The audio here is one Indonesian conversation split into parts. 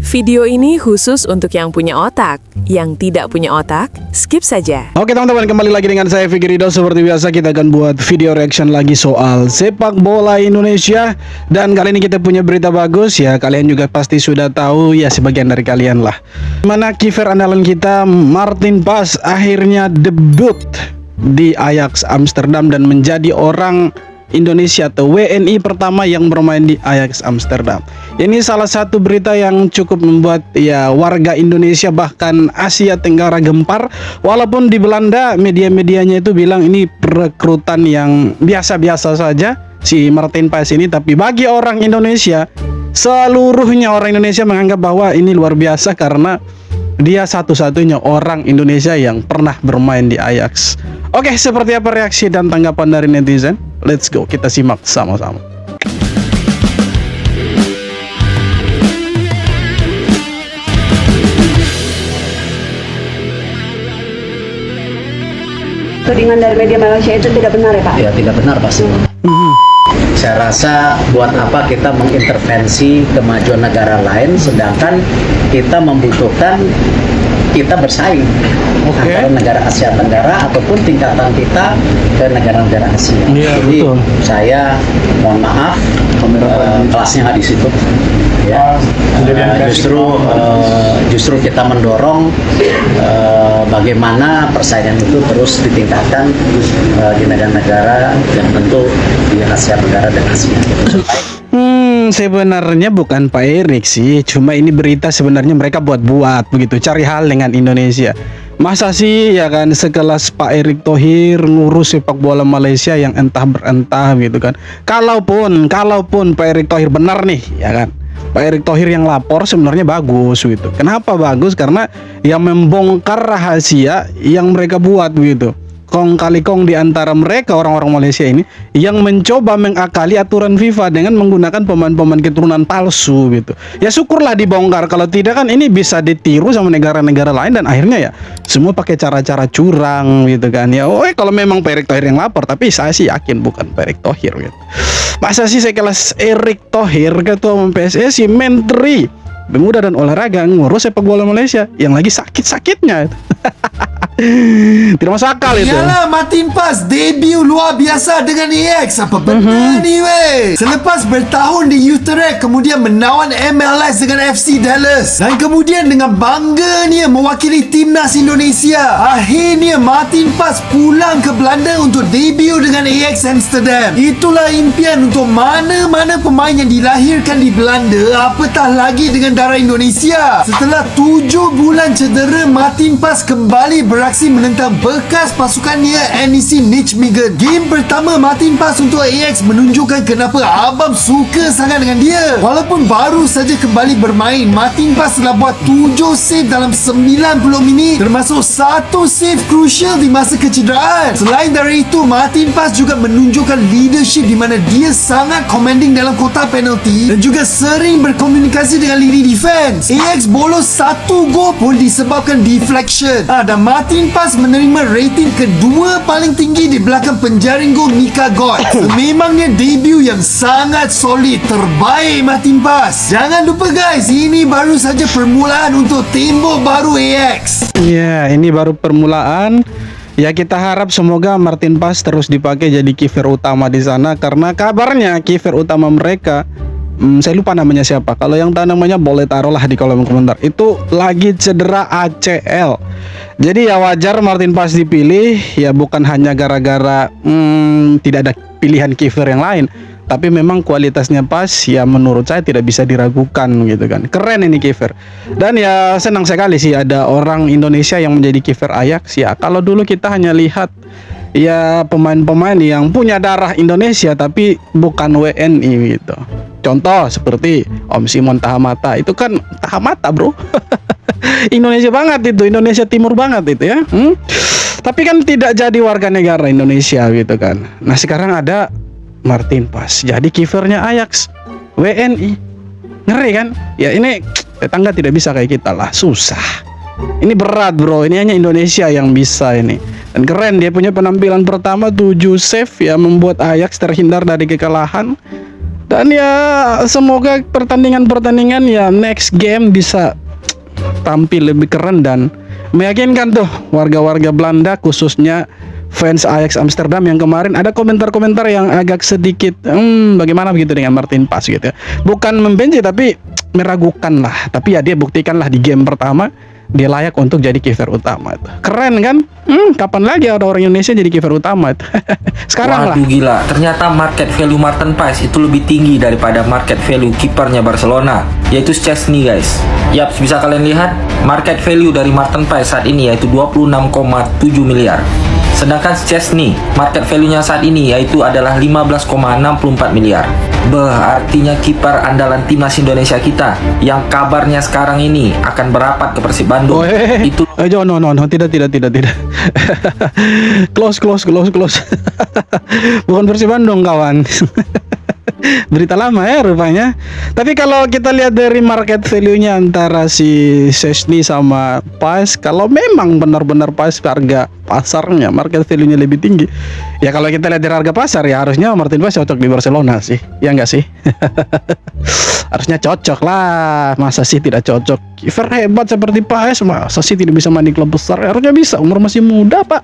Video ini khusus untuk yang punya otak. Yang tidak punya otak, skip saja. Oke teman-teman, kembali lagi dengan saya Fikri Ridho. Seperti biasa kita akan buat video reaction lagi soal sepak bola Indonesia. Dan kali ini kita punya berita bagus ya. Kalian juga pasti sudah tahu ya, sebagian dari kalian lah. Mana kiper andalan kita Martin Pas akhirnya debut di Ajax Amsterdam dan menjadi orang Indonesia atau WNI pertama yang bermain di Ajax Amsterdam. Ini salah satu berita yang cukup membuat ya warga Indonesia bahkan Asia Tenggara gempar. Walaupun di Belanda media-medianya itu bilang ini perekrutan yang biasa-biasa saja si Martin Paes ini, tapi bagi orang Indonesia, seluruhnya orang Indonesia menganggap bahwa ini luar biasa karena dia satu-satunya orang Indonesia yang pernah bermain di Ajax. Oke, seperti apa reaksi dan tanggapan dari netizen? Let's go, kita simak sama-sama. Tudingan dari media Malaysia itu tidak benar ya Pak? Ya tidak benar pasti. Saya rasa buat apa kita mengintervensi kemajuan negara lain sedangkan kita membutuhkan kita bersaing antara negara Asia Tenggara ataupun tingkatan kita ke negara-negara Asia. Jadi betul. Saya mohon maaf kelasnya nggak di situ. Ya, justru kita mendorong bagaimana persaingan itu terus ditingkatkan di negara-negara yang tentu di Asia Tenggara dan Asia. Sebenarnya bukan Pak Erik sih, cuma ini berita sebenarnya mereka buat-buat begitu, cari hal dengan Indonesia. Masa sih ya kan sekelas Pak Erick Thohir ngurus sepak bola Malaysia yang entah berentah gitu kan. Kalaupun Pak Erick Thohir benar nih ya kan, Pak Erick Thohir yang lapor sebenarnya bagus gitu. Kenapa bagus? Karena yang membongkar rahasia yang mereka buat gitu. Kong kali kong di antara mereka orang-orang Malaysia ini yang mencoba mengakali aturan FIFA dengan menggunakan pemain-pemain keturunan palsu gitu. Ya syukurlah dibongkar, kalau tidak kan ini bisa ditiru sama negara-negara lain dan akhirnya ya semua pakai cara-cara curang gitu kan. Ya kalau memang Pak Erick Thohir yang lapor, tapi saya sih yakin bukan Pak Erick Thohir gitu. Masa sih sekelas Erick Thohir ketua umum PSSI, Menteri Pemuda dan Olahraga ngurus sepak bola Malaysia yang lagi sakit-sakitnya. Tidak masuk akal itu. Yalah, Martin Pas debut luar biasa dengan Ajax. Apa benar ni weh? Selepas bertahun di Utrecht, kemudian menawan MLS dengan FC Dallas, dan kemudian dengan bangganya mewakili timnas Indonesia, akhirnya Martin Pas pulang ke Belanda untuk debut dengan Ajax Amsterdam. Itulah impian untuk mana-mana pemain yang dilahirkan di Belanda, apatah lagi dengan darah Indonesia. Setelah 7 bulan cedera, Martin Pas kembali beraksi menentang bekas pasukannya NEC Nijmegen. Game pertama Martin Pas untuk Ajax menunjukkan kenapa Abang suka sangat dengan dia. Walaupun baru saja kembali bermain, Martin Pas telah buat 7 save dalam 90 minit, termasuk 1 save crucial di masa kecederaan. Selain dari itu, Martin Pas juga menunjukkan leadership di mana dia sangat commanding dalam kotak penalti dan juga sering berkomunikasi dengan lini defense. Ajax bolos 1 gol pun disebabkan deflection. Dan Martin Pas menerima rating kedua paling tinggi di belakang penjaring gol Mika God. Memangnya debut yang sangat solid. Terbaik Martin Pas. Jangan lupa guys, ini baru saja permulaan untuk tembok baru Ajax. Ya, ini baru permulaan. Ya kita harap semoga Martin Pas terus dipakai jadi kiper utama di sana, karena kabarnya kiper utama mereka saya lupa namanya siapa. Kalau yang tahu namanya boleh taruhlah di kolom komentar. Itu lagi cedera ACL. Jadi ya wajar Martin Pas dipilih. Ya bukan hanya gara-gara tidak ada pilihan kiper yang lain, tapi memang kualitasnya Pas ya menurut saya tidak bisa diragukan gitu kan. Keren ini kiper. Dan ya senang sekali sih ada orang Indonesia yang menjadi kiper Ajax. Ya kalau dulu kita hanya lihat ya pemain-pemain yang punya darah Indonesia tapi bukan WNI gitu. Contoh seperti Om Simon Tahamata, itu kan Tahamata bro. Indonesia banget itu, Indonesia Timur banget itu ya. Tapi kan tidak jadi warga negara Indonesia gitu kan. Nah sekarang ada Martin Pas jadi kipernya Ajax WNI. Ngeri kan? Ya ini tetangga tidak bisa kayak kita lah, susah. Ini berat bro, ini hanya Indonesia yang bisa ini. Dan keren, dia punya penampilan pertama 7 save ya, membuat Ajax terhindar dari kekalahan. Dan ya semoga pertandingan-pertandingan ya next game bisa tampil lebih keren dan meyakinkan tuh warga-warga Belanda, khususnya fans Ajax Amsterdam yang kemarin ada komentar-komentar yang agak sedikit bagaimana begitu dengan Martin Pas gitu ya. Bukan membenci tapi meragukan lah. Tapi ya dia buktikanlah di game pertama dia layak untuk jadi kiper utama itu. Keren kan? Kapan lagi ada orang Indonesia jadi kiper utama itu? Sekarang lah. Waduh gila, ternyata market value Martin Paes itu lebih tinggi daripada market value kipernya Barcelona, yaitu Szczęsny guys. Yaps, bisa kalian lihat market value dari Martin Paes saat ini yaitu 26,7 miliar. Sedangkan Szczęsny market value-nya saat ini yaitu adalah 15,64 miliar. Artinya kiper andalan timnas Indonesia kita yang kabarnya sekarang ini akan berapat ke Persib Bandung. Itu no, tidak. Close. Bukan Persib Bandung kawan. Berita lama ya rupanya. Tapi kalau kita lihat dari market value-nya antara si Szczęsny sama Paes, kalau memang benar-benar Paes harga pasarnya market value-nya lebih tinggi. Ya kalau kita lihat dari harga pasar ya harusnya Martin Paes cocok di Barcelona sih. Ya enggak sih? Harusnya cocok lah. Masa sih tidak cocok? Kiper hebat seperti Paes masa sih tidak bisa main di klub besar? Harusnya bisa, umur masih muda, Pak.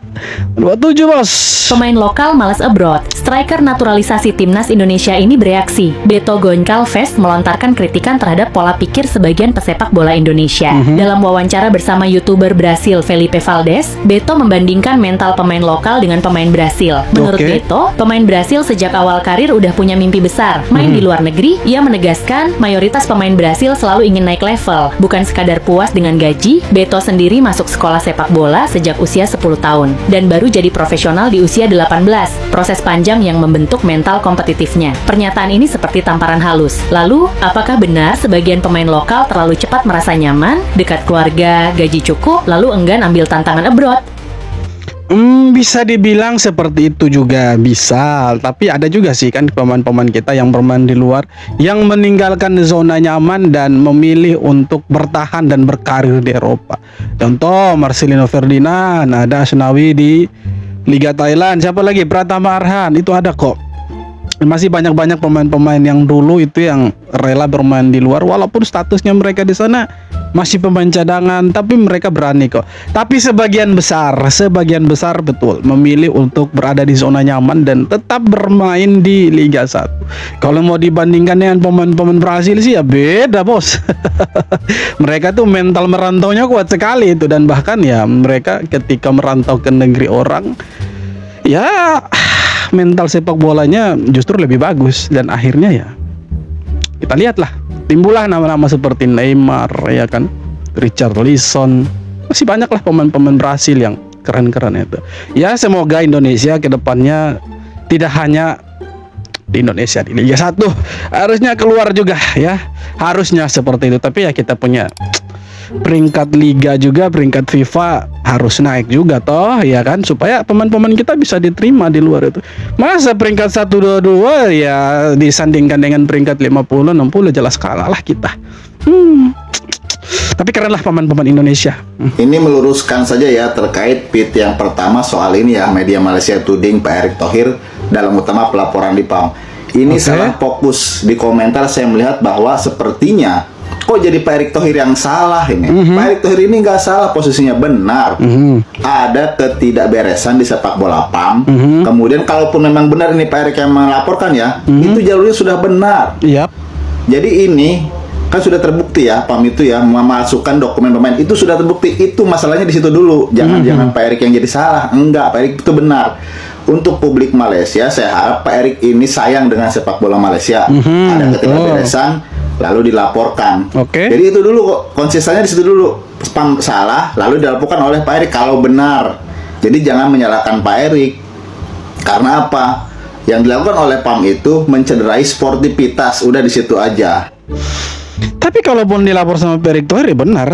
27, Bos. Pemain lokal malas abroad. Striker naturalisasi timnas Indonesia ini bereaksi. Beto Goncalves melontarkan kritikan terhadap pola pikir sebagian pesepak bola Indonesia. Dalam wawancara bersama YouTuber Brasil Felipe Valdez, Beto membandingkan mental pemain lokal dengan pemain Brasil. Menurut Beto, pemain Brasil sejak awal karir udah punya mimpi besar. Main di luar negeri, ia menegaskan mayoritas pemain Brasil selalu ingin naik level, bukan sekadar puas dengan gaji. Beto sendiri masuk sekolah sepak bola sejak usia 10 tahun dan baru jadi profesional di usia 18. Proses panjang yang membentuk mental kompetitifnya. Pernyataan ini seperti tamparan halus. Lalu, apakah benar sebagian pemain lokal terlalu cepat merasa nyaman, dekat keluarga, gaji cukup, lalu enggan ambil tantangan abroad? Bisa dibilang seperti itu juga bisa. Tapi ada juga sih kan pemain-pemain kita yang bermain di luar yang meninggalkan zona nyaman dan memilih untuk bertahan dan berkarir di Eropa. Contoh Marcelino Ferdinand, ada Asnawi di Liga Thailand, siapa lagi? Pratama Arhan, itu ada kok. Masih banyak-banyak pemain-pemain yang dulu itu yang rela bermain di luar walaupun statusnya mereka di sana masih pemain cadangan, tapi mereka berani kok. Tapi sebagian besar betul memilih untuk berada di zona nyaman dan tetap bermain di Liga 1. Kalau mau dibandingkan dengan pemain-pemain Brasil sih ya beda, Bos. Mereka tuh mental merantaunya kuat sekali itu, dan bahkan ya mereka ketika merantau ke negeri orang ya mental sepak bolanya justru lebih bagus, dan akhirnya ya kita lihatlah timbullah nama-nama seperti Neymar ya kan, Richarlison, masih banyak lah pemain-pemain Brasil yang keren-keren itu. Ya semoga Indonesia ke depannya tidak hanya di Indonesia di Liga 1, harusnya keluar juga ya, harusnya seperti itu. Tapi ya kita punya peringkat liga juga, peringkat FIFA harus naik juga toh ya kan, supaya pemain-pemain kita bisa diterima di luar itu. Masa peringkat 1, 2, 2 ya disandingkan dengan peringkat 50, 60 jelas kalah lah kita. Tapi keren lah pemain-pemain Indonesia. Ini meluruskan saja ya terkait tweet yang pertama soal ini ya, media Malaysia tuding Pak Erick Thohir dalam utama pelaporan di PAM. Ini salah fokus di komentar. Saya melihat bahwa sepertinya kok jadi Pak Erick Thohir yang salah ini. Pak Erick Thohir ini nggak salah, posisinya benar. Ada ketidakberesan di sepak bola PAM. Kemudian kalaupun memang benar ini Pak Erick yang melaporkan ya, itu jalurnya sudah benar. Jadi ini kan sudah terbukti ya, PAM itu ya memasukkan dokumen pemain itu sudah terbukti. Itu masalahnya di situ dulu. Jangan Pak Erick yang jadi salah. Enggak, Pak Erick itu benar. Untuk publik Malaysia, saya harap Pak Erick ini sayang dengan sepak bola Malaysia. Ada ketidakberesan, lalu dilaporkan. Jadi itu dulu kok, konsistennya di situ dulu. PAM salah, lalu dilaporkan oleh Pak Erick kalau benar. Jadi jangan menyalahkan Pak Erick. Karena apa? Yang dilakukan oleh PAM itu mencederai sportivitas. Udah di situ aja. Tapi kalaupun dilapor sama Pak Erick Thohir ya benar,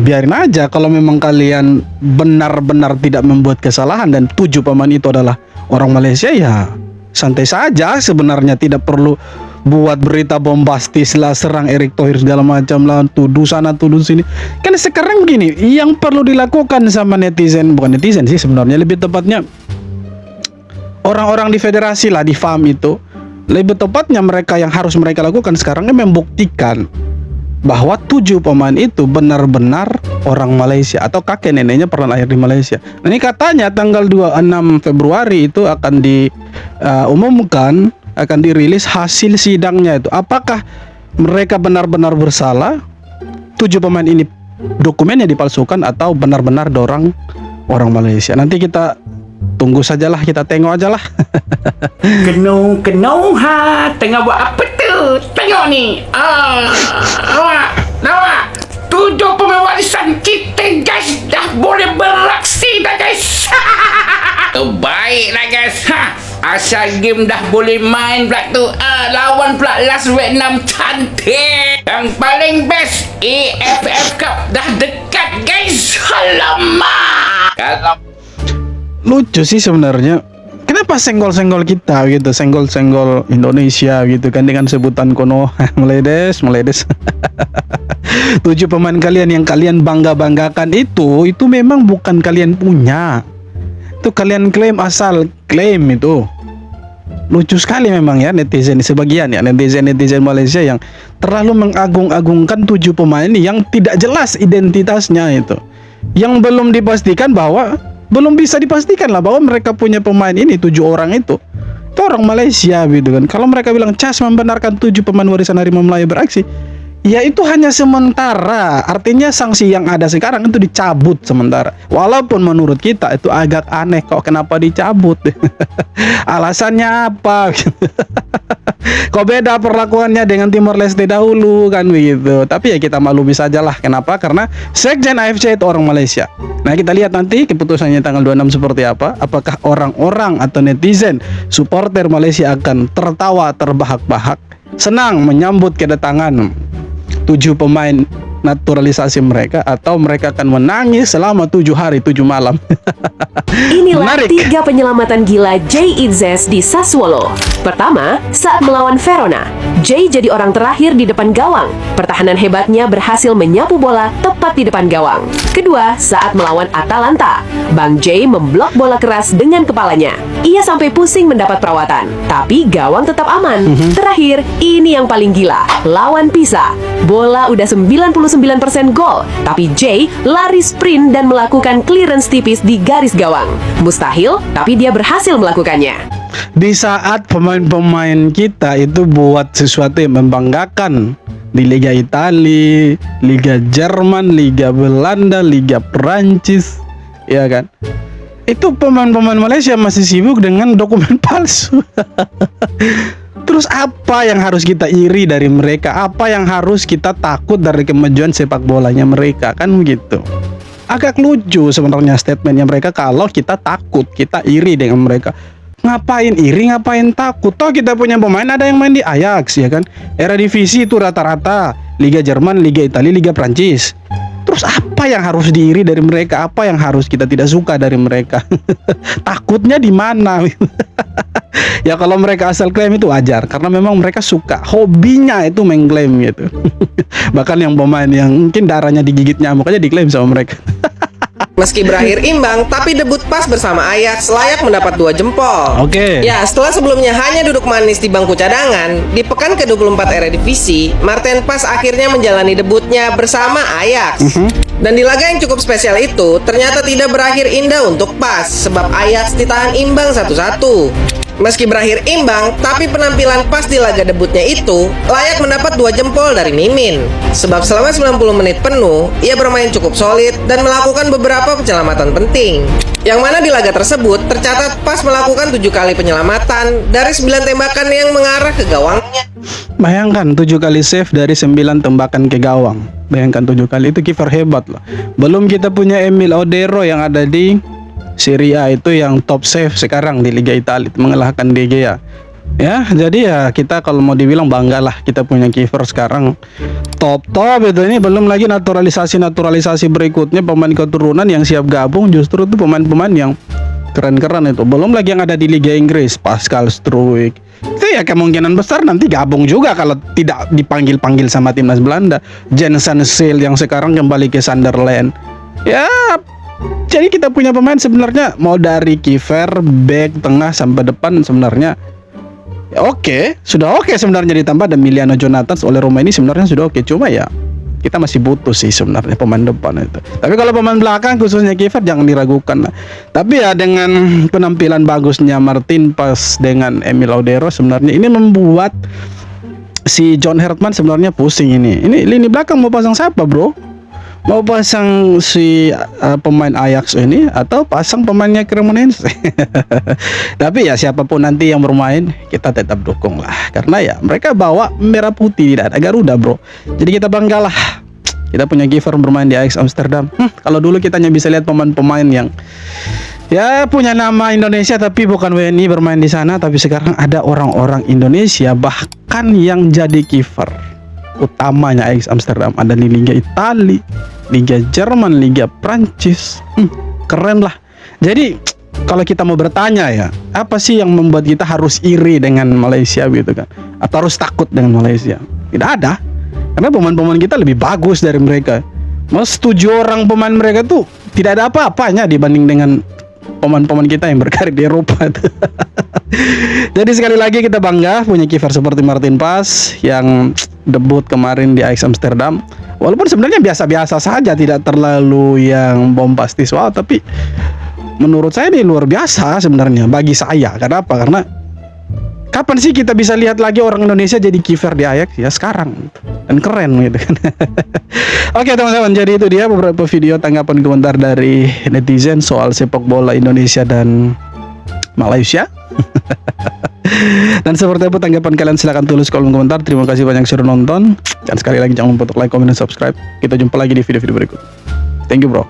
biarin aja. Kalau memang kalian benar-benar tidak membuat kesalahan dan 7 pemain itu adalah orang Malaysia, ya santai saja sebenarnya. Tidak perlu buat berita bombastis lah, serang Erick Thohir segala macam lah, tuduh sana tuduh sini. Kan sekarang gini, yang perlu dilakukan sama netizen, bukan netizen sih sebenarnya, lebih tepatnya orang-orang di federasi lah, di FAM itu, Lebih tepatnya mereka yang harus mereka lakukan sekarang ini membuktikan bahwa 7 pemain itu benar-benar orang Malaysia atau kakek neneknya pernah lahir di Malaysia. Nah, ini katanya tanggal 26 Februari itu akan diumumkan, akan dirilis hasil sidangnya itu. Apakah mereka benar-benar bersalah? 7 pemain ini dokumennya dipalsukan atau benar-benar orang Malaysia? Nanti kita tunggu sajalah, kita tengok aja lah. Kenung ha, tengah buat apa tu? Tengok ni. Awak 7 pemain warisan kita guys dah boleh beraksi dah guys. Baiklah guys. Asal game dah boleh main pula tu. Lawan pula Las Vietnam cantik. Yang paling best AFF Cup dah dekat guys. Alamak. Kalau Lucu sih sebenarnya. Kenapa senggol-senggol kita gitu, senggol-senggol Indonesia gitu kan dengan sebutan kono meledes. 7 pemain kalian yang kalian bangga-banggakan itu memang bukan kalian punya. Itu kalian klaim asal klaim itu. Lucu sekali memang ya netizen sebagian ya, netizen Malaysia yang terlalu mengagung-agungkan 7 pemain ini yang tidak jelas identitasnya itu. Yang belum dipastikan belum bisa dipastikan lah bahwa mereka punya pemain ini 7 orang itu orang Malaysia gitu kan. Kalau mereka bilang CAS membenarkan 7 pemain warisan Harimau Melayu beraksi, ya itu hanya sementara. Artinya sanksi yang ada sekarang itu dicabut sementara. Walaupun menurut kita itu agak aneh kok kenapa dicabut. Alasannya apa? Kok beda perlakuannya dengan Timor Leste dahulu kan begitu. Tapi ya kita maklumi sajalah. Kenapa? Karena Sekjen AFC itu orang Malaysia. Nah, kita lihat nanti keputusannya tanggal 26 seperti apa. Apakah orang-orang atau netizen supporter Malaysia akan tertawa terbahak-bahak, senang menyambut kedatangan 7 pemain naturalisasi mereka, atau mereka akan menangis selama 7 hari 7 malam. Inilah Menarik. 3 penyelamatan gila Jay Itzes di Sassuolo. Pertama, saat melawan Verona, Jay jadi orang terakhir di depan gawang. Pertahanan hebatnya berhasil menyapu bola tepat di depan gawang. Kedua, saat melawan Atalanta, Bang Jay memblok bola keras dengan kepalanya. Ia sampai pusing mendapat perawatan, tapi gawang tetap aman. Terakhir, ini yang paling gila. Lawan Pisa, bola udah 99% gol, tapi Jay lari sprint dan melakukan clearance tipis di garis gawang. Mustahil, tapi dia berhasil melakukannya. Di saat pemain-pemain kita itu buat sesuatu yang membanggakan di Liga Italia, Liga Jerman, Liga Belanda, Liga Perancis, ya kan? Itu pemain-pemain Malaysia masih sibuk dengan dokumen palsu. Terus apa yang harus kita iri dari mereka? Apa yang harus kita takut dari kemajuan sepak bolanya mereka? Kan begitu. Agak lucu sebenarnya statementnya mereka kalau kita takut, kita iri dengan mereka. Ngapain iri, ngapain takut? Toh kita punya pemain ada yang main di Ajax, ya kan? Era divisi itu rata-rata Liga Jerman, Liga Italia, Liga Prancis. Terus apa yang harus diiri dari mereka? Apa yang harus kita tidak suka dari mereka? Takutnya di mana? Ya kalau mereka asal klaim itu wajar, karena memang mereka suka, hobinya itu mengklaim gitu. Bahkan yang pemain yang mungkin darahnya digigit nyamuk aja diklaim sama mereka. Meski berakhir imbang, tapi debut PAS bersama Ajax layak mendapat 2 jempol. Oke. Ya, setelah sebelumnya hanya duduk manis di bangku cadangan, di pekan ke-24 Eredivisie, Maarten Paes akhirnya menjalani debutnya bersama Ajax. Dan di laga yang cukup spesial itu, ternyata tidak berakhir indah untuk PAS, sebab Ajax ditahan imbang 1-1. Meski berakhir imbang, tapi penampilan PAS di laga debutnya itu layak mendapat 2 jempol dari Mimin. Sebab selama 90 menit penuh, ia bermain cukup solid dan melakukan beberapa penyelamatan penting. Yang mana di laga tersebut tercatat PAS melakukan 7 kali penyelamatan dari 9 tembakan yang mengarah ke gawangnya. Bayangkan 7 kali save dari 9 tembakan ke gawang. Bayangkan 7 kali, itu kiper hebat loh. Belum kita punya Emil Odero yang ada di Serie A itu yang top save sekarang di Liga Italia, mengalahkan De Gea. Ya, jadi ya kita kalau mau dibilang banggalah kita punya kiper sekarang top itu. Ini belum lagi naturalisasi berikutnya, pemain keturunan yang siap gabung, justru itu pemain-pemain yang keren-keren itu. Belum lagi yang ada di Liga Inggris, Pascal Struijk. Itu ya kemungkinan besar nanti gabung juga kalau tidak dipanggil-panggil sama timnas Belanda. Jensen Seal yang sekarang kembali ke Sunderland. Ya, jadi kita punya pemain sebenarnya mau dari kiper, back, tengah sampai depan sebenarnya Ya oke, sudah oke sebenarnya, ditambah ada Emiliano Jonathan oleh Roma ini sebenarnya sudah oke. Cuma ya kita masih butuh sih sebenarnya pemain depan itu. Tapi kalau pemain belakang khususnya kiper jangan diragukan lah. Tapi ya dengan penampilan bagusnya Martin Paes dengan Emil Audero sebenarnya ini membuat si John Hertman sebenarnya pusing ini. Ini lini belakang mau pasang siapa, bro? Mau pasang si pemain Ajax ini atau pasang pemainnya Cremonense? Tapi ya siapapun nanti yang bermain kita tetap dukung lah, karena ya mereka bawa merah putih, tidak ada Garuda, bro. Jadi kita bangga lah kita punya kiper bermain di Ajax Amsterdam. Kalau dulu kita hanya bisa lihat pemain-pemain yang ya punya nama Indonesia tapi bukan WNI bermain di sana, tapi sekarang ada orang-orang Indonesia bahkan yang jadi kiper utamanya Ajax Amsterdam, ada di Liga Italia, Liga Jerman, Liga Prancis. Keren lah. Jadi kalau kita mau bertanya ya, apa sih yang membuat kita harus iri dengan Malaysia gitu kan, atau harus takut dengan Malaysia? Tidak ada, karena pemain-pemain kita lebih bagus dari mereka. Mas 7 orang pemain mereka tuh tidak ada apa-apanya dibanding dengan pemain-pemain kita yang berkarir di Eropa. Jadi sekali lagi kita bangga punya kiper seperti Martin Paes yang debut kemarin di Ajax Amsterdam. Walaupun sebenarnya biasa-biasa saja, tidak terlalu yang bombastis wow, tapi menurut saya ini luar biasa sebenarnya bagi saya. Kenapa? Karena kapan sih kita bisa lihat lagi orang Indonesia jadi kiper di Ajax? Ya sekarang, dan keren gitu kan. Oke teman-teman, jadi itu dia beberapa video tanggapan komentar dari netizen soal sepak bola Indonesia dan Malaysia. Dan seperti apa tanggapan kalian, silahkan tulis kolom komentar. Terima kasih banyak sudah nonton. Dan sekali lagi jangan lupa untuk like, comment, dan subscribe. Kita jumpa lagi di video-video berikut. Thank you bro.